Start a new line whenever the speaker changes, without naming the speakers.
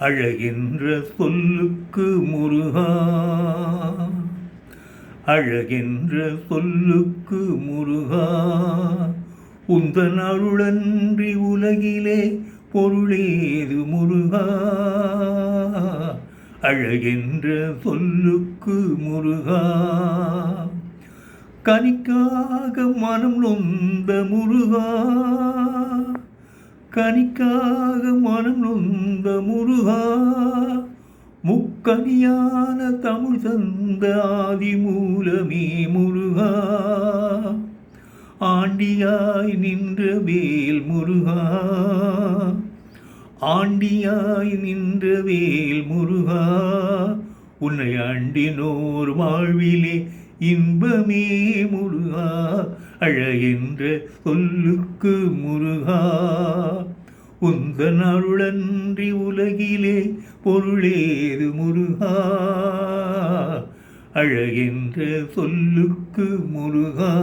அழகின்ற சொல்லுக்கு முருகா, அழகின்ற சொல்லுக்கு முருகா, உந்தன் அருளன்றி உலகிலே பொருளேது முருகா. அழகின்ற சொல்லுக்கு முருகா, கனிக்காக மனம் நொந்த முருகா, கனிக்காக மனம் நொந்த முருகா, முக்கனியான தமிழ் தந்த ஆதி மூலமே முருகா. ஆண்டியாய் நின்ற வேல் முருகா, ஆண்டியாய் நின்ற வேல் முருகா, உன்னை ஆண்டினோர் வாழ்விலே இன்பமே முருகா. அழகின்ற சொல்லுக்கு முருகா, உந்தன் அருளன்றி உலகிலே பொருளேது முருகா. அழகின்ற சொல்லுக்கு முருகா.